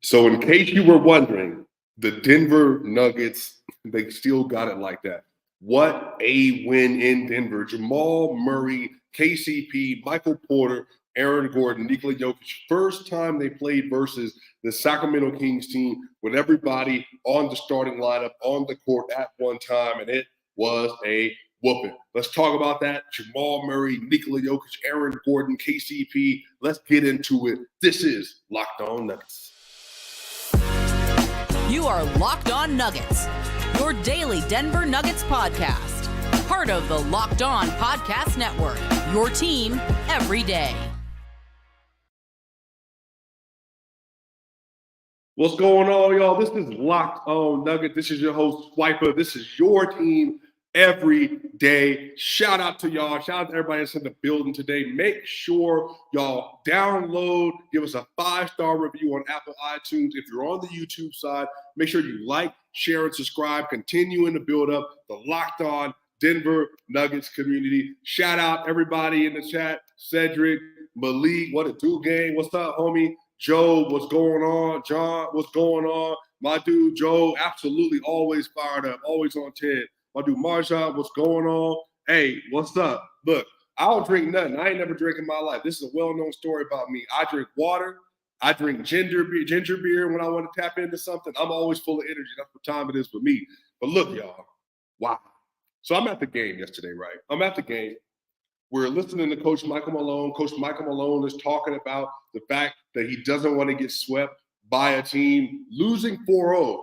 So in case you were wondering, the Denver Nuggets, they still got it like that. What a win in Denver. Jamal Murray, KCP, Michael Porter, Aaron Gordon, Nikola Jokic. First time they played versus the Sacramento Kings team with everybody on the starting lineup on the court at one time, and it was a whooping. Let's talk about that. Jamal Murray, Nikola Jokic, Aaron Gordon, KCP. Let's get into it. This is Locked On Nuggets. You are Locked On Nuggets, your daily Denver Nuggets podcast. Part of the Locked On Podcast Network, your team every day. What's going on, y'all? This is Locked On Nuggets. This is your host, Swiper. This is your team every day. Shout out to y'all. Shout out to everybody that's in the building today. Make sure y'all download, give us a 5-star review on Apple iTunes. If you're on the YouTube side, make sure you like, share, and subscribe. Continuing to build up the Locked On Denver Nuggets community. Shout out everybody in the chat. Cedric, Malik, what a do gang. What's up, homie? Joe, what's going on? John, what's going on? My dude, Joe, absolutely always fired up, always on 10. My dude, Marjan, what's going on? Hey, what's up? Look, I don't drink nothing. I ain't never drank in my life. This is a well-known story about me. I drink water. I drink ginger beer when I want to tap into something. I'm always full of energy. That's what time it is for me. But look, y'all. Wow. So I'm at the game yesterday, right? I'm at the game. We're listening to Coach Michael Malone. Coach Michael Malone is talking about the fact that he doesn't want to get swept by a team losing 4-0.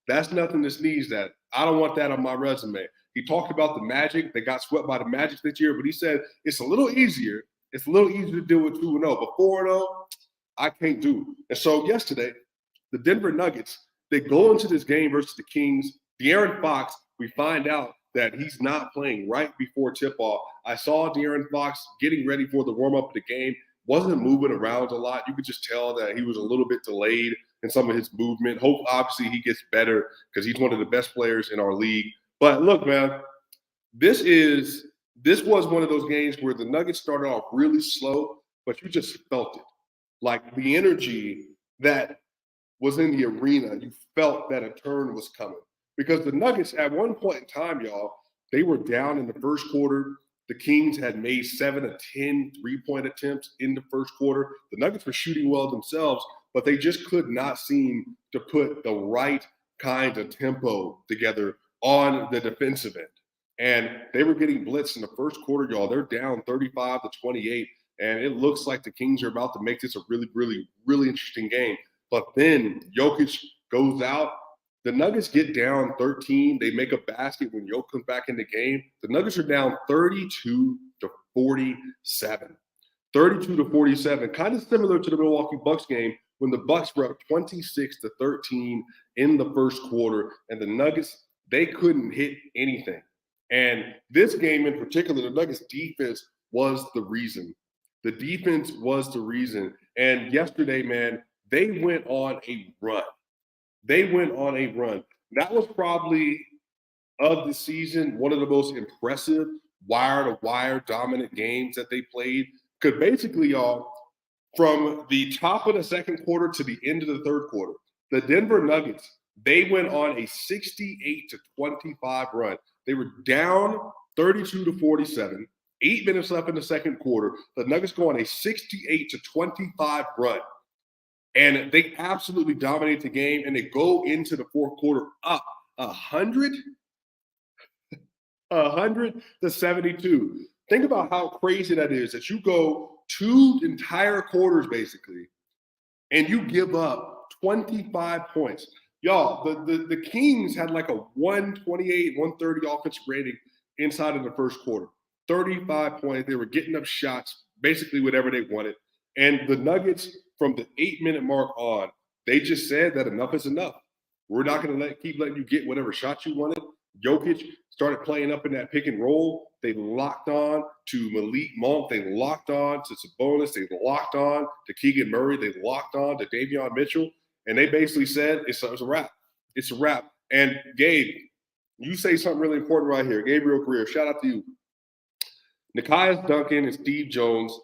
That's nothing to sneeze at. I don't want that on my resume. He talked about the Magic. They got swept by the Magic this year, but he said it's a little easier. It's a little easier to deal with 2-0, but 4-0, I can't do. And so yesterday, the Denver Nuggets, they go into this game versus the Kings. De'Aaron Fox, we find out that he's not playing right before tip-off. I saw De'Aaron Fox getting ready for the warm-up of the game, wasn't moving around a lot. You could just tell that he was a little bit delayed in some of his movement. Hope, obviously, he gets better because he's one of the best players in our league. But look, man, this was one of those games where the Nuggets started off really slow, but you just felt it. Like the energy that was in the arena, you felt that a turn was coming. Because the Nuggets, at one point in time, y'all, they were down in the first quarter. The Kings had made 7 of 10 three-point attempts in the first quarter. The Nuggets were shooting well themselves, but they just could not seem to put the right kind of tempo together on the defensive end. And they were getting blitzed in the first quarter, y'all. They're down 35-28, and it looks like the Kings are about to make this a really, really, really interesting game. But then Jokic goes out. The Nuggets get down 13. They make a basket when Jokic comes back in the game. The Nuggets are down 32-47. 32-47, kind of similar to the Milwaukee Bucks game when the Bucks were up 26-13 in the first quarter, and the Nuggets, they couldn't hit anything. And this game in particular, the Nuggets defense was the reason. The defense was the reason. And yesterday, man, they went on a run. That was probably, of the season, one of the most impressive wire-to-wire dominant games that they played. Because basically, y'all, from the top of the second quarter to the end of the third quarter, the Denver Nuggets, they went on a 68-25 run. They were down 32-47, 8 minutes left in the second quarter. The Nuggets go on a 68-25 run. And they absolutely dominate the game, and they go into the fourth quarter up 100-72. Think about how crazy that is, that you go 2 entire quarters, basically, and you give up 25 points. Y'all, the Kings had like a 128, 130 offensive rating inside of the first quarter. 35 points. They were getting up shots, basically whatever they wanted. And the Nuggets, from the 8-minute mark on, they just said that enough is enough. We're not going to keep letting you get whatever shot you wanted. Jokic started playing up in that pick and roll. They locked on to Malik Monk. They locked on to Sabonis. They locked on to Keegan Murray. They locked on to Davion Mitchell. And they basically said it's a wrap. It's a wrap. And Gabe, you say something really important right here. Gabriel Greer, shout out to you. Nikias Duncan and Steve Jones,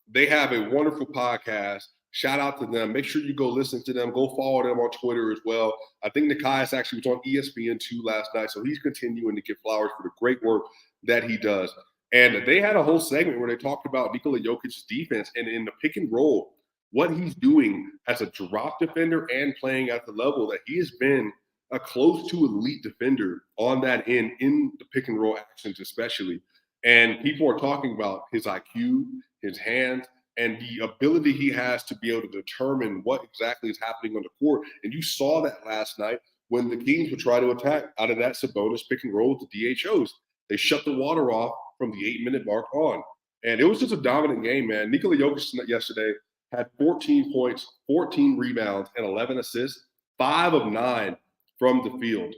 they have a wonderful podcast Shout out to them. Make sure you go listen to them. Go follow them on Twitter as well. I think Nikias actually was on ESPN2 last night, so he's continuing to get flowers for the great work that he does. And they had a whole segment where they talked about Nikola Jokic's defense and in the pick and roll, what he's doing as a drop defender and playing at the level that he has been a close to elite defender on that end in the pick and roll actions especially. And people are talking about his IQ, his hands, and the ability he has to be able to determine what exactly is happening on the court. And you saw that last night when the Kings would try to attack out of that Sabonis pick and roll with the DHOs. They shut the water off from the 8-minute mark on. And it was just a dominant game, man. Nikola Jokic yesterday had 14 points, 14 rebounds, and 11 assists, 5 of 9 from the field.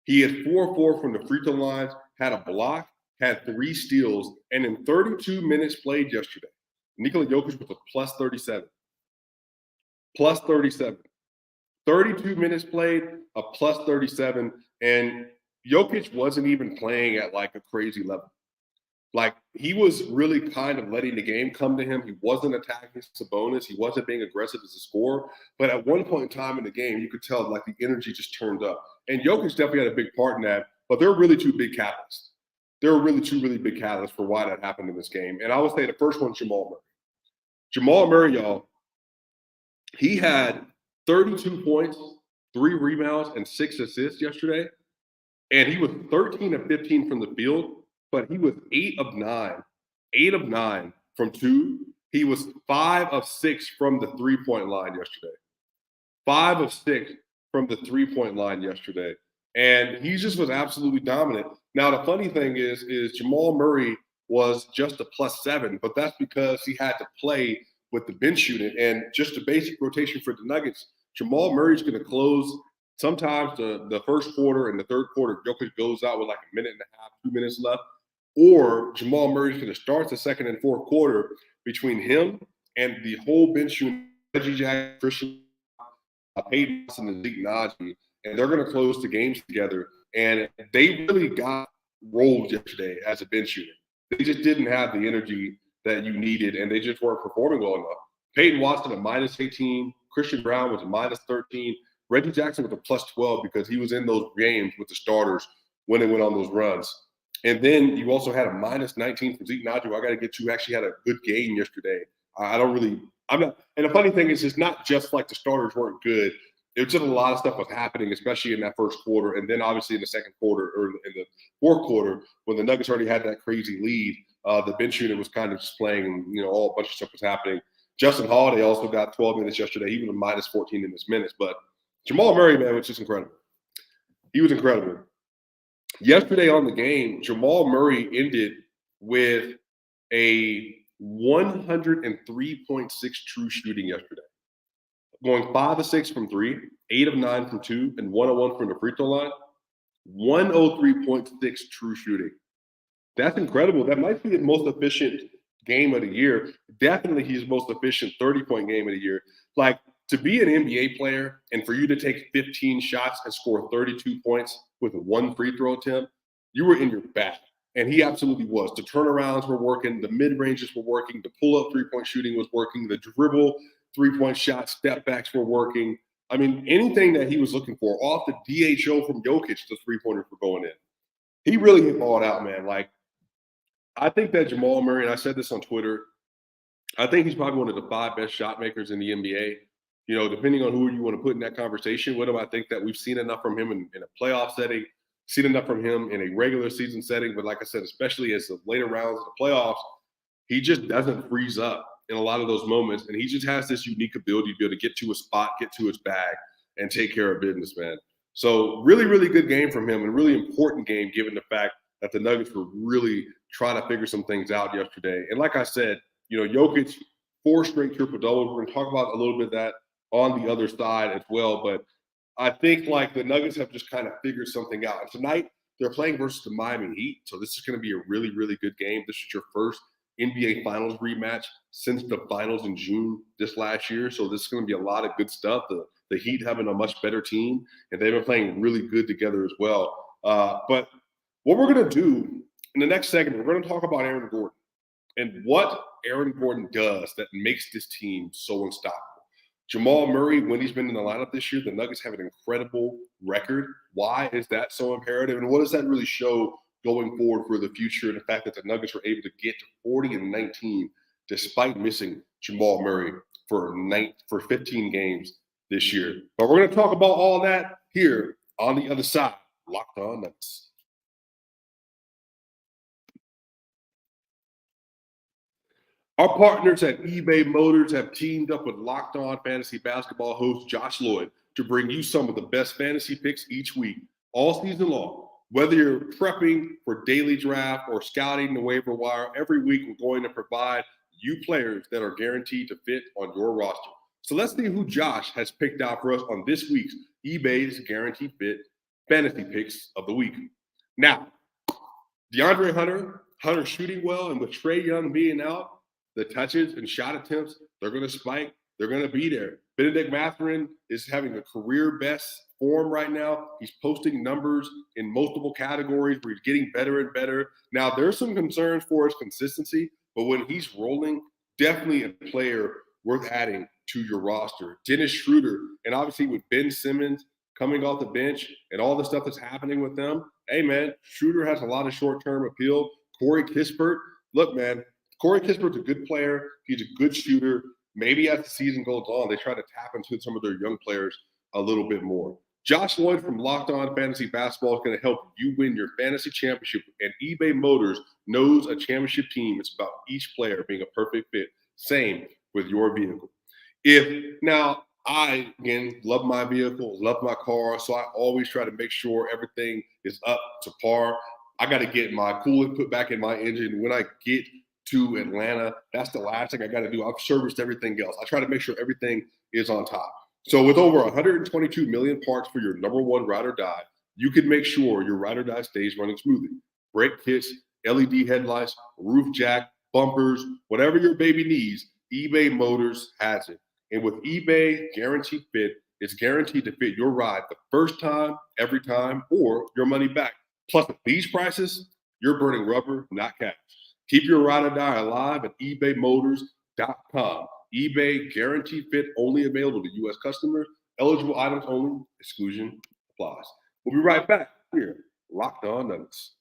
He had 4-4 from the free throw lines, had a block, had 3 steals, and in 32 minutes played yesterday, Nikola Jokic was a plus 37. Plus 37. 32 minutes played, a plus 37, and Jokic wasn't even playing at like a crazy level. Like, he was really kind of letting the game come to him. He wasn't attacking Sabonis. He wasn't being aggressive as a scorer. But at one point in time in the game, you could tell like the energy just turned up. And Jokic definitely had a big part in that, but there were really 2 big catalysts. There were really 2 really big catalysts for why that happened in this game. And I would say the first one, Jamal Murray. Jamal Murray, y'all, he had 32 points, 3 rebounds, and 6 assists yesterday. And he was 13 of 15 from the field, but he was 8 of 9 from 2. He was 5 of 6 from the 3-point line yesterday. 5 of 6 from the 3-point line yesterday. And he just was absolutely dominant. Now, the funny thing is Jamal Murray was just a plus 7, but that's because he had to play with the bench unit. And just a basic rotation for the Nuggets, Jamal Murray's going to close sometimes the first quarter and the third quarter. Jokic goes out with like a minute and a half, 2 minutes left. Or Jamal Murray's going to start the second and fourth quarter between him and the whole bench unit, Reggie Jackson, Christian, Peyton Watson, and Zeke Naji, and they're going to close the games together. And they really got rolled yesterday as a bench unit. They just didn't have the energy that you needed, and they just weren't performing well enough. Peyton Watson a minus 18, Christian Brown was a minus 13, Reggie Jackson was a plus 12 because he was in those games with the starters when they went on those runs. And then you also had a minus 19 from Zeke Naji. I got to get you actually had a good game yesterday. And the funny thing is, it's not just like the starters weren't good. It was just a lot of stuff was happening, especially in that first quarter. And then obviously in the second quarter or in the fourth quarter, when the Nuggets already had that crazy lead, the bench unit was kind of just playing, all a bunch of stuff was happening. Justin Holiday also got 12 minutes yesterday. He was a minus 14 in his minutes. But Jamal Murray, man, was just incredible. He was incredible. Yesterday on the game, Jamal Murray ended with a 103.6 true shooting yesterday. Going 5 of 6 from 3, 8 of 9 from 2, and 1 of 1 from the free throw line. 103.6 true shooting. That's incredible. That might be the most efficient game of the year. Definitely his most efficient 30-point game of the year. Like, to be an NBA player and for you to take 15 shots and score 32 points with 1 free throw attempt, you were in your bag. And he absolutely was. The turnarounds were working. The mid-ranges were working. The pull-up three-point shooting was working. The dribble three-point shot step backs were working. I mean, anything that he was looking for off the DHO from Jokic, the three-pointers were going in. He really hit ball out, man. Like, I think that Jamal Murray, and I said this on Twitter, I think he's probably one of the 5 best shot makers in the NBA. Depending on who you want to put in that conversation with him, I think that we've seen enough from him in a playoff setting, seen enough from him in a regular season setting. But like I said, especially as the later rounds of the playoffs, he just doesn't freeze up in a lot of those moments. And he just has this unique ability to be able to get to a spot, get to his bag, and take care of business, man. So really, really good game from him, and a really important game given the fact that the Nuggets were really trying to figure some things out yesterday. And like I said, Jokic, 4 straight triple-doubles. We're going to talk about a little bit of that on the other side as well. But I think like the Nuggets have just kind of figured something out. And tonight they're playing versus the Miami Heat. So this is going to be a really, really good game. This is your first NBA Finals rematch since the finals in June this last year. So this is going to be a lot of good stuff. The Heat having a much better team, and they've been playing really good together as well. But what we're going to do in the next segment, we're going to talk about Aaron Gordon and what Aaron Gordon does that makes this team so unstoppable. Jamal Murray, when he's been in the lineup this year, the Nuggets have an incredible record. Why is that so imperative? And what does that really show going forward for the future, and the fact that the Nuggets were able to get to 40-19 despite missing Jamal Murray for 15 games this year? But we're going to talk about all that here on the other side. Locked On Nuggets. Our partners at eBay Motors have teamed up with Locked On Fantasy Basketball host Josh Lloyd to bring you some of the best fantasy picks each week, all season long. Whether you're prepping for daily draft or scouting the waiver wire, every week we're going to provide you players that are guaranteed to fit on your roster. So let's see who Josh has picked out for us on this week's eBay's Guaranteed Fit Fantasy Picks of the Week. Now, DeAndre Hunter shooting well, and with Trae Young being out, the touches and shot attempts, they're going to spike. They're going to be there. Benedict Mathurin is having a career best form right now. He's posting numbers in multiple categories where he's getting better and better. Now, there's some concerns for his consistency, but when he's rolling, definitely a player worth adding to your roster. Dennis Schroeder, and obviously with Ben Simmons coming off the bench and all the stuff that's happening with them, hey, man, Schroeder has a lot of short-term appeal. Corey Kispert, look, man, Corey Kispert's a good player. He's a good shooter. Maybe as the season goes on, they try to tap into some of their young players a little bit more. Josh Lloyd from Locked On Fantasy Basketball is going to help you win your fantasy championship. And eBay Motors knows a championship team. It's about each player being a perfect fit. Same with your vehicle. Now, I, again, love my vehicle, love my car, so I always try to make sure everything is up to par. I got to get my coolant put back in my engine. When I get to Atlanta, that's the last thing I got to do. I've serviced everything else. I try to make sure everything is on top. So with over 122 million parts for your number one ride or die, you can make sure your ride or die stays running smoothly. Brake kits, LED headlights, roof jack, bumpers, whatever your baby needs, eBay Motors has it. And with eBay Guaranteed Fit, it's guaranteed to fit your ride the first time, every time, or your money back. Plus, with these prices, you're burning rubber, not cash. Keep your ride or die alive at ebaymotors.com. eBay Guaranteed Fit only available to U.S. customers. Eligible items only. Exclusion applies. We'll be right back here. Locked On Nuggets.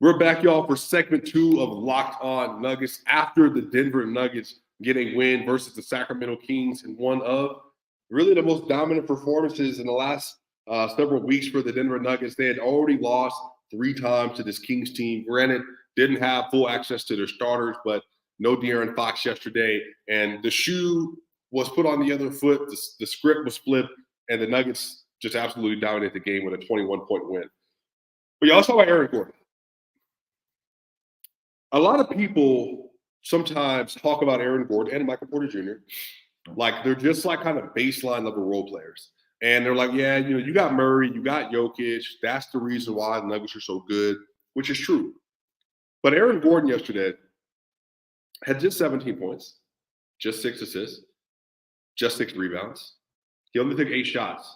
We're back, y'all, for segment 2 of Locked On Nuggets after the Denver Nuggets get a win versus the Sacramento Kings in one of really the most dominant performances in the last several weeks for the Denver Nuggets. They had already lost 3 times to this Kings team. Granted, didn't have full access to their starters, but no De'Aaron Fox yesterday. And the shoe was put on the other foot. The script was flipped, and the Nuggets just absolutely dominated the game with a 21-point win. But you also saw Aaron Gordon. A lot of people sometimes talk about Aaron Gordon and Michael Porter Jr. like they're just like kind of baseline level role players. And they're like, yeah, you got Murray, you got Jokic. That's the reason why the Nuggets are so good, which is true. But Aaron Gordon yesterday had just 17 points, just 6 assists, just 6 rebounds. He only took 8 shots.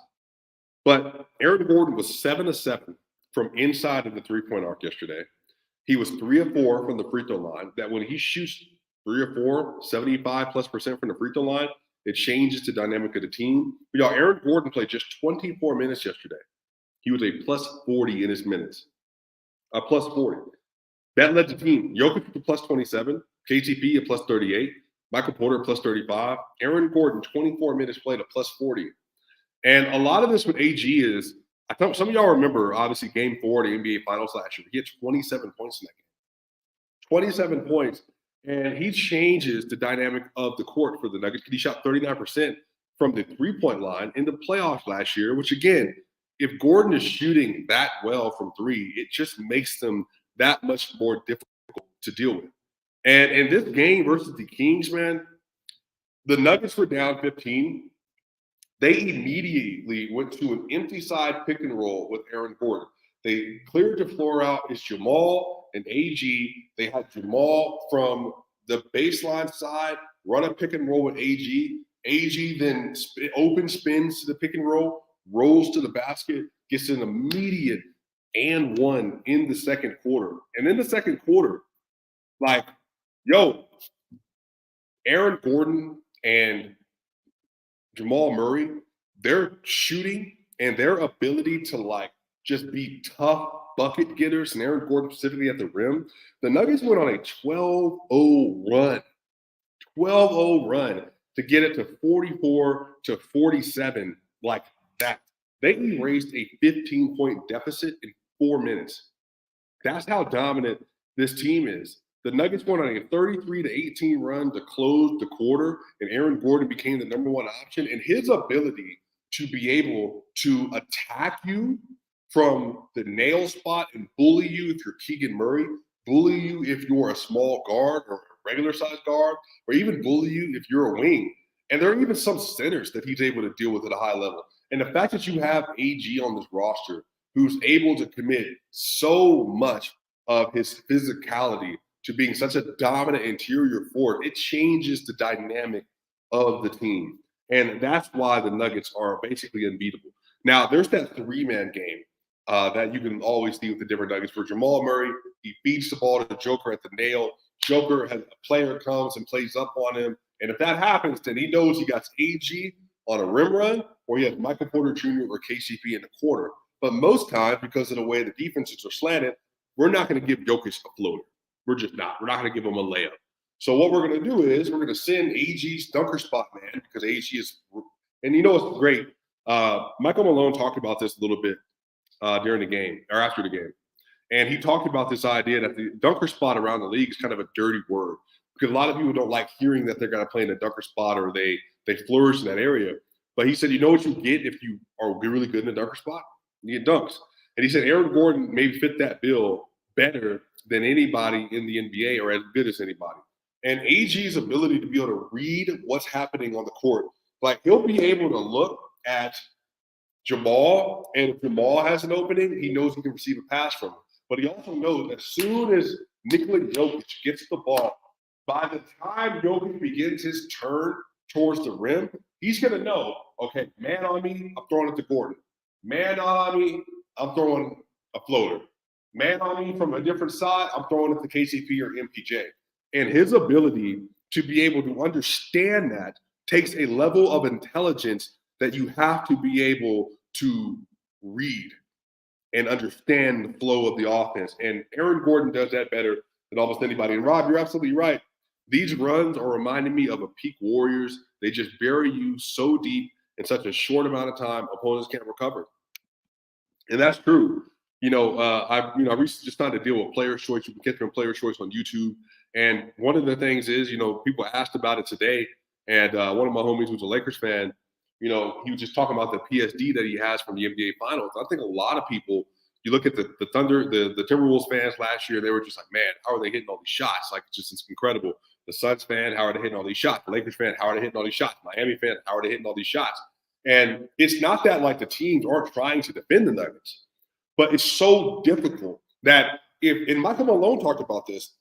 But Aaron Gordon was 7 of 7 from inside of the three-point arc yesterday. He was 3 of 4 from the free throw line. That when he shoots 3 or 4, 75+% from the free throw line, it changes the dynamic of the team. But y'all, Aaron Gordon played just 24 minutes yesterday. He was a plus 40 in his minutes. A plus 40. That led the team. Jokic to plus 27, KCP a plus 38, Michael Porter plus 35, Aaron Gordon 24 minutes played a plus 40. And a lot of this with AG is, I thought some of y'all remember, obviously, Game 4 of the NBA Finals last year. He had 27 points in that game. 27 points. And he changes the dynamic of the court for the Nuggets. He shot 39% from the three-point line in the playoffs last year, which, again, if Gordon is shooting that well from 3, it just makes them that much more difficult to deal with. And in this game versus the Kings, man, the Nuggets were down 15. They immediately went to an empty side pick and roll with Aaron Gordon. They cleared the floor out. It's Jamal and AG. They had Jamal from the baseline side run a pick and roll with AG. AG then open spins to the pick and roll, rolls to the basket, gets an immediate and 1 in the second quarter. And in the second quarter, Like, yo, Aaron Gordon and Jamal Murray, their shooting and their ability to like just be tough bucket getters, and Aaron Gordon specifically at the rim, the Nuggets went on a 12-0 run, 12-0 run to get it to 44-47 like that. They erased a 15-point deficit in 4 minutes. That's how dominant this team is. The Nuggets went on a 33-18 run to close the quarter, and Aaron Gordon became the number one option. And his ability to be able to attack you from the nail spot and bully you if you're Keegan Murray, bully you if you're a small guard or a regular size guard, or even bully you if you're a wing. And there are even some centers that he's able to deal with at a high level. And the fact that you have AG on this roster who's able to commit so much of his physicality to being such a dominant interior forward, it changes the dynamic of the team. And that's why the Nuggets are basically unbeatable. Now, there's that three-man game that you can always see with the Denver Nuggets where Jamal Murray, he feeds the ball to the Joker at the nail. Joker has a player comes and plays up on him. And if that happens, then he knows he got AG on a rim run or he has Michael Porter Jr. or KCP in the corner. But most times, because of the way the defenses are slanted, we're not going to give Jokic a floater. We're just not. We're not going to give him a layup. So what we're going to do is we're going to send AG's dunker spot man because AG is – and you know what's great? Michael Malone talked about this a little bit during the game or after the game. And he talked about this idea that the dunker spot around the league is kind of a dirty word because a lot of people don't like hearing that they're going to play in a dunker spot or they flourish in that area. But he said, you know what you get if you are really good in the dunker spot? You get dunks. And he said Aaron Gordon maybe fit that bill better than anybody in the NBA or as good as anybody. And AG's ability to be able to read what's happening on the court, like he'll be able to look at Jamal, and if Jamal has an opening, he knows he can receive a pass from him. But he also knows as soon as Nikola Jokic gets the ball, by the time Jokic begins his turn towards the rim, he's going to know, okay, man on me, I'm throwing it to Gordon. Man on me, I'm throwing a floater. Man on me from a different side, I'm throwing it to KCP or MPJ. And his ability to be able to understand that takes a level of intelligence that you have to be able to read and understand the flow of the offense. And Aaron Gordon does that better than almost anybody. And Rob, you're absolutely right. These runs are reminding me of a peak Warriors. They just bury you so deep in such a short amount of time, opponents can't recover. And that's true. I recently just started to deal with Player's Choice. You can get from Player's Choice on YouTube. And one of the things is, people asked about it today. And one of my homies who's a Lakers fan, he was just talking about the PSD that he has from the NBA Finals. I think a lot of people, you look at the Thunder, the Timberwolves fans last year, they were just like, man, how are they hitting all these shots? Like, it's incredible. The Suns fan, how are they hitting all these shots? The Lakers fan, how are they hitting all these shots? Miami fan, how are they hitting all these shots? And it's not that like the teams aren't trying to defend the Nuggets, but it's so difficult that and Michael Malone talked about this,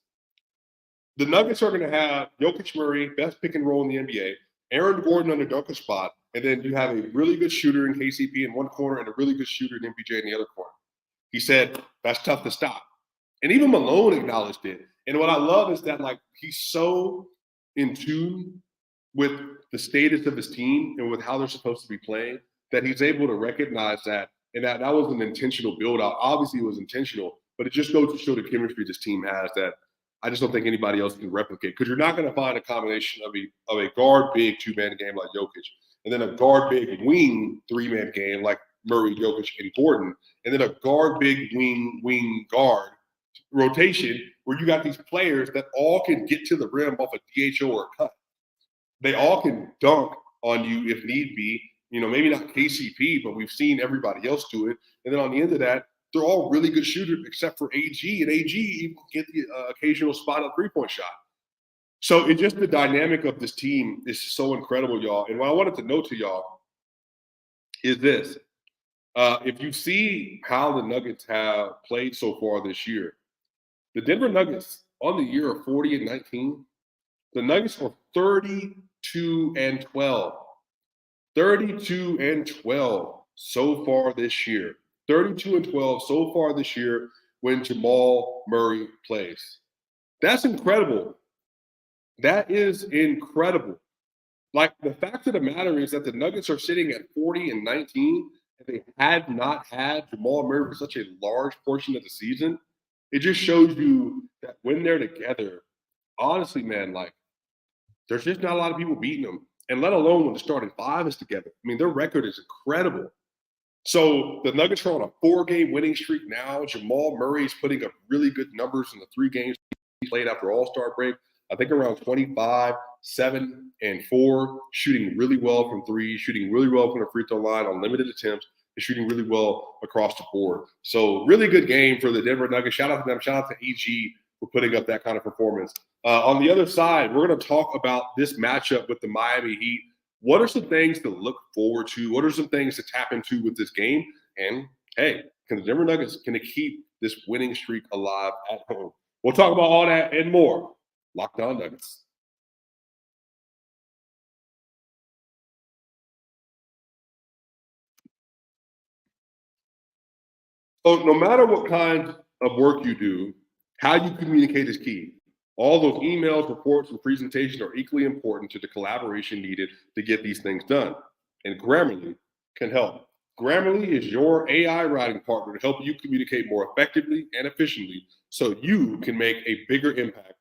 the Nuggets are going to have Jokic Murray, best pick and roll in the NBA, Aaron Gordon on the dunker spot, and then you have a really good shooter in KCP in one corner and a really good shooter in MPJ in the other corner. He said, that's tough to stop. And even Malone acknowledged it. And what I love is that, like, he's so in tune with the status of his team and with how they're supposed to be playing that he's able to recognize that. And that was an intentional build-out. Obviously, it was intentional, but it just goes to show the chemistry this team has that I just don't think anybody else can replicate. Because you're not going to find a combination of a guard big two-man game like Jokic, and then a guard big wing three-man game like Murray, Jokic, and Gordon, and then a guard big wing guard rotation where you got these players that all can get to the rim off a DHO or a cut. They all can dunk on you if need be. Maybe not KCP, but we've seen everybody else do it. And then on the end of that, they're all really good shooters except for AG, and AG even get the occasional spot up three-point shot. So it's just the dynamic of this team is so incredible, y'all. And what I wanted to note to y'all is this. If you see how the Nuggets have played so far this year, the Denver Nuggets on the year are 40-19. The Nuggets are 32-12. 32-12 so far this year. 32-12 so far this year when Jamal Murray plays. That's incredible. That is incredible. Like, the fact of the matter is that the Nuggets are sitting at 40-19, and they had not had Jamal Murray for such a large portion of the season. It just shows you that when they're together, honestly, man, like, there's just not a lot of people beating them, and let alone when the starting five is together. I mean, their record is incredible. So the Nuggets are on a 4-game winning streak now. Jamal Murray is putting up really good numbers in the 3 games he played after All-Star break. I think around 25, 7, and 4, shooting really well from 3, shooting really well from the free throw line on limited attempts, and shooting really well across the board. So really good game for the Denver Nuggets. Shout out to them. Shout out to AG for putting up that kind of performance. On the other side, we're going to talk about this matchup with the Miami Heat. What are some things to look forward to? What are some things to tap into with this game? And, hey, can the Denver Nuggets, can they keep this winning streak alive at home? We'll talk about all that and more. Locked On Nuggets. So no matter what kind of work you do, how you communicate is key. All those emails, reports, and presentations are equally important to the collaboration needed to get these things done. And Grammarly can help. Grammarly is your AI writing partner to help you communicate more effectively and efficiently so you can make a bigger impact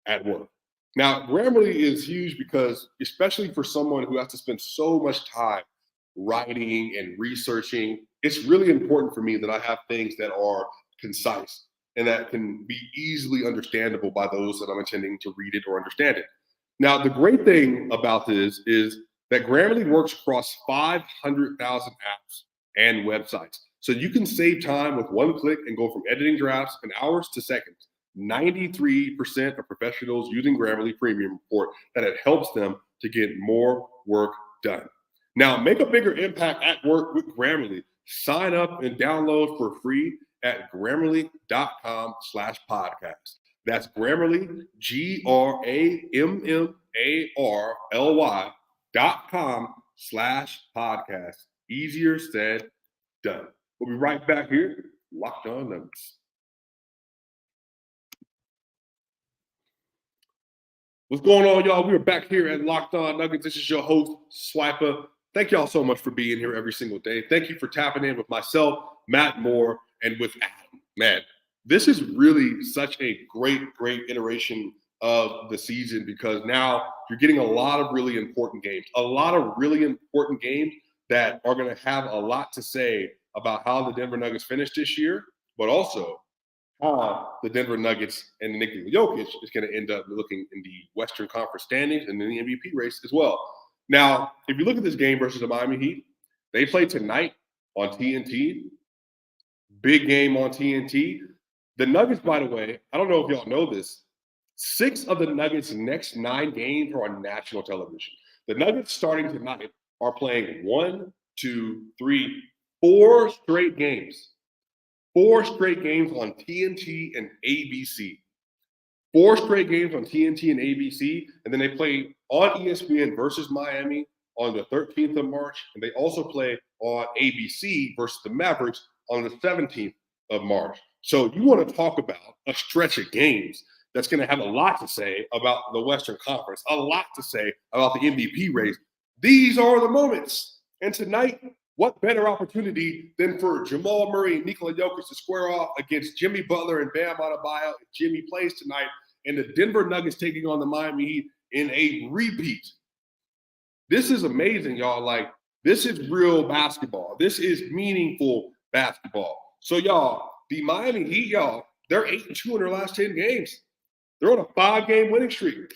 at work. Now, Grammarly is huge because, especially for someone who has to spend so much time writing and researching, it's really important for me that I have things that are concise and that can be easily understandable by those that I'm intending to read it or understand it. Now, the great thing about this is that Grammarly works across 500,000 apps and websites. So you can save time with one click and go from editing drafts in hours to seconds. 93% of professionals using Grammarly Premium report that it helps them to get more work done. Now, make a bigger impact at work with Grammarly. Sign up and download for free at Grammarly.com/podcast. That's Grammarly, GRAMMARLY.com/podcast. Easier said, done. We'll be right back here, Locked On Nuggets. What's going on, y'all? We're back here at Locked On Nuggets. This is your host, Swiper. Thank y'all so much for being here every single day. Thank you for tapping in with myself, Matt Moore, and with Adam. Man, this is really such a great iteration of the season because now you're getting a lot of really important games, that are going to have a lot to say about how the Denver Nuggets finished this year, but also how the Denver Nuggets and Nikola Jokic is going to end up looking in the Western Conference standings and in the MVP race as well. Now, if you look at this game versus the Miami Heat, they play tonight on TNT. Big game on TNT. The Nuggets, by the way, I don't know if y'all know this, 6 of the Nuggets' next 9 games are on national television. The Nuggets starting tonight are playing 1, 2, 3, 4 straight games. 4 straight games on TNT and ABC. 4 straight games on TNT and ABC, and then they play on ESPN versus Miami on the 13th of March, and they also play on ABC versus the Mavericks on the 17th of March. So you want to talk about a stretch of games that's going to have a lot to say about the Western Conference, a lot to say about the MVP race. These are the moments. And tonight, what better opportunity than for Jamal Murray and Nikola Jokic to square off against Jimmy Butler and Bam Adebayo if Jimmy plays tonight, and the Denver Nuggets taking on the Miami Heat in a repeat. This is amazing, y'all. Like, this is real basketball. This is meaningful basketball. So, y'all, the Miami Heat, y'all, they're 8-2 in their last 10 games. They're on a 5-game winning streak.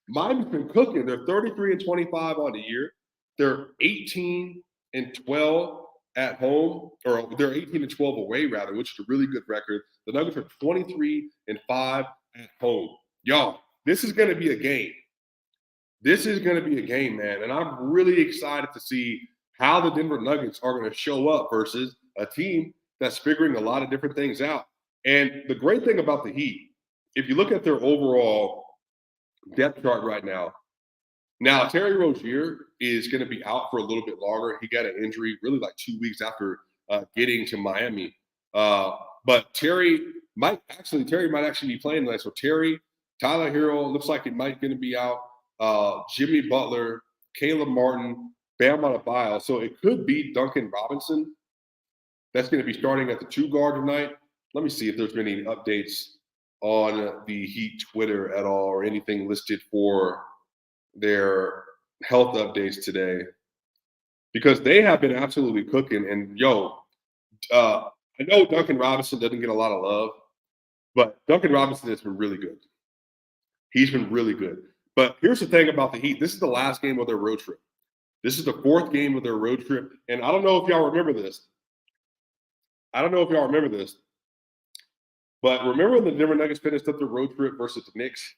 Miami's been cooking. They're 33-25 on the year. They're 18-12 at home, or they're 18-12 away, rather, which is a really good record. The Nuggets are 23-5 at home. Y'all, this is going to be a game. This is going to be a game, man. And I'm really excited to see how the Denver Nuggets are going to show up versus a team that's figuring a lot of different things out. And the great thing about the Heat, if you look at their overall depth chart right now, Terry Rozier is going to be out for a little bit longer. He got an injury really like 2 weeks after getting to Miami. But Terry Terry might actually be playing tonight. So Terry, Tyler Hero, looks like it might going to be out. Jimmy Butler, Caleb Martin, Bam Adebayo. So it could be Duncan Robinson. That's going to be starting at the 2 guard tonight. Let me see if there's been any updates on the Heat Twitter at all or anything listed for their health updates today. Because they have been absolutely cooking. And, I know Duncan Robinson doesn't get a lot of love, but Duncan Robinson has been really good. He's been really good. But here's the thing about the Heat. This is the last game of their road trip. This is the 4th game of their road trip. And I don't know if y'all remember this. But remember when the Denver Nuggets finished up the road trip versus the Knicks?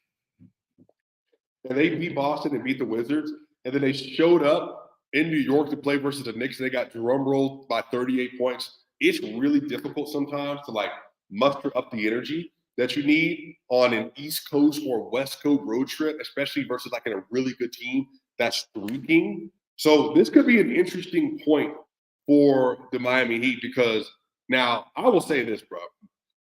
And they beat Boston and beat the Wizards. And then they showed up in New York to play versus the Knicks. And they got drum rolled by 38 points. It's really difficult sometimes to muster up the energy that you need on an East Coast or West Coast road trip, especially versus in a really good team that's streaking. So this could be an interesting point for the Miami Heat because now I will say this, bro.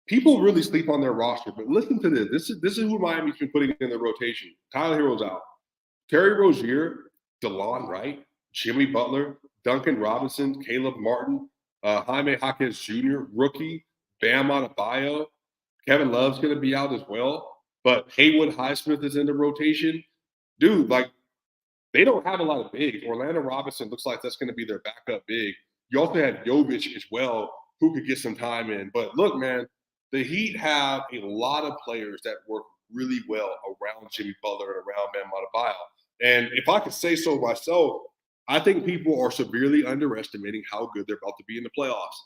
People really sleep on their roster, but listen to this. This is who Miami's been putting in their rotation. Tyler Hero's out. Terry Rozier, DeLon Wright, Jimmy Butler, Duncan Robinson, Caleb Martin, Jaime Jaquez Jr., rookie, Bam Adebayo. Kevin Love's going to be out as well. But Haywood Highsmith is in the rotation. Dude, they don't have a lot of bigs. Orlando Robinson looks like that's going to be their backup big. You also have Jokic as well, who could get some time in. But look, man, the Heat have a lot of players that work really well around Jimmy Butler and around Bam Adebayo. And if I could say so myself, I think people are severely underestimating how good they're about to be in the playoffs.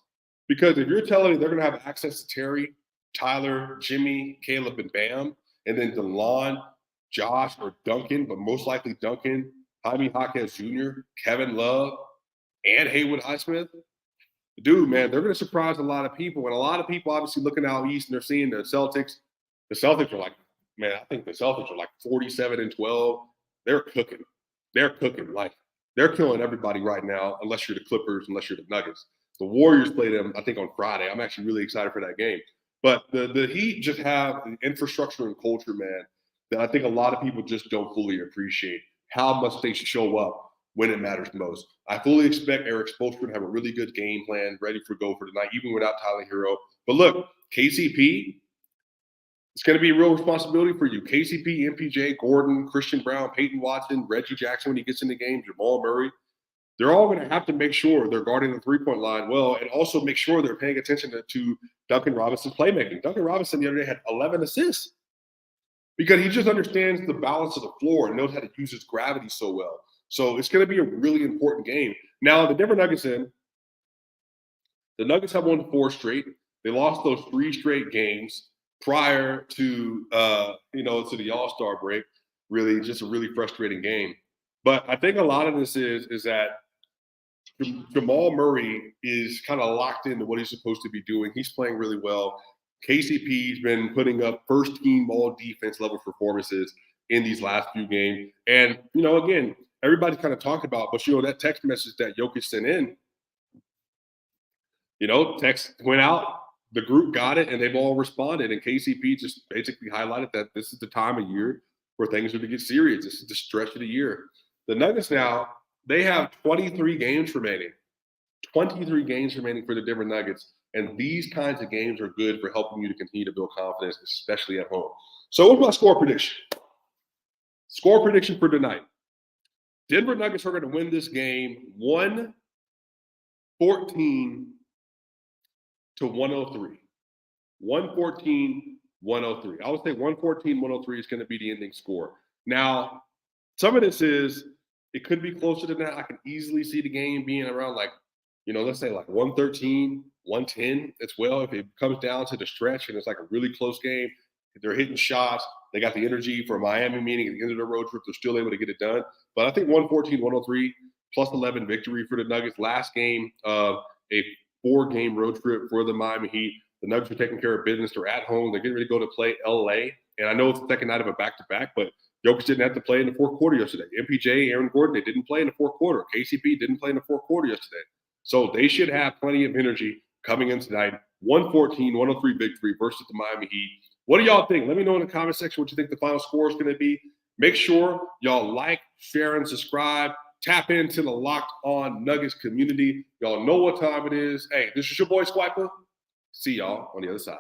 Because if you're telling me they're going to have access to Terry, Tyler, Jimmy, Caleb, and Bam, and then DeLon, Josh, or Duncan, but most likely Duncan, Jaime Jaquez Jr., Kevin Love, and Haywood Highsmith, dude, man, they're going to surprise a lot of people. And a lot of people obviously looking out east and they're seeing the Celtics. The Celtics are I think the Celtics are 47-12. They're cooking. They're killing everybody right now, unless you're the Clippers, unless you're the Nuggets. The Warriors play them, I think, on Friday. I'm actually really excited for that game. But the Heat just have an infrastructure and culture, man, that I think a lot of people just don't fully appreciate how much they show up when it matters most. I fully expect Eric Spoelstra to have a really good game plan ready for go for tonight, even without Tyler Hero. But look, KCP, it's going to be a real responsibility for you. KCP, MPJ, Gordon, Christian Brown, Peyton Watson, Reggie Jackson when he gets in the game, Jamal Murray. They're all going to have to make sure they're guarding the three-point line well and also make sure they're paying attention to Duncan Robinson's playmaking. Duncan Robinson the other day had 11 assists because he just understands the balance of the floor and knows how to use his gravity so well. So it's going to be a really important game. Now, the Denver Nuggets the Nuggets have won 4 straight. They lost those 3 straight games prior to, to the All-Star break. Really, just a really frustrating game. But I think a lot of this is that Jamal Murray is kind of locked into what he's supposed to be doing. He's playing really well. KCP's been putting up first-team all-defense level performances in these last few games. And, again, everybody's kind of talked about, but, that text message that Jokic sent in, text went out, the group got it, and they've all responded. And KCP just basically highlighted that this is the time of year where things are going to get serious. This is the stretch of the year. The Nuggets now, they have 23 games remaining. 23 games remaining for the Denver Nuggets. And these kinds of games are good for helping you to continue to build confidence, especially at home. So what's my score prediction? Score prediction for tonight. Denver Nuggets are going to win this game 114-103. to 103. 114-103. I would say 114-103 is going to be the ending score. Now, some of this is, it could be closer than that. I can easily see the game being around let's say 113, 110 as well. If it comes down to the stretch and it's a really close game, if they're hitting shots, they got the energy for a Miami meeting at the end of the road trip, they're still able to get it done. But I think 114-103 plus 11 victory for the Nuggets. Last game of a 4-game road trip for the Miami Heat. The Nuggets are taking care of business. They're at home. They're getting ready to go to play LA. And I know it's the second night of a back-to-back, but Jokic didn't have to play in the fourth quarter yesterday. MPJ, Aaron Gordon, they didn't play in the fourth quarter. KCP didn't play in the fourth quarter yesterday. So they should have plenty of energy coming in tonight. 114-103 victory versus the Miami Heat. What do y'all think? Let me know in the comment section what you think the final score is going to be. Make sure y'all like, share, and subscribe. Tap into the Locked On Nuggets community. Y'all know what time it is. Hey, this is your boy Swiper. See y'all on the other side.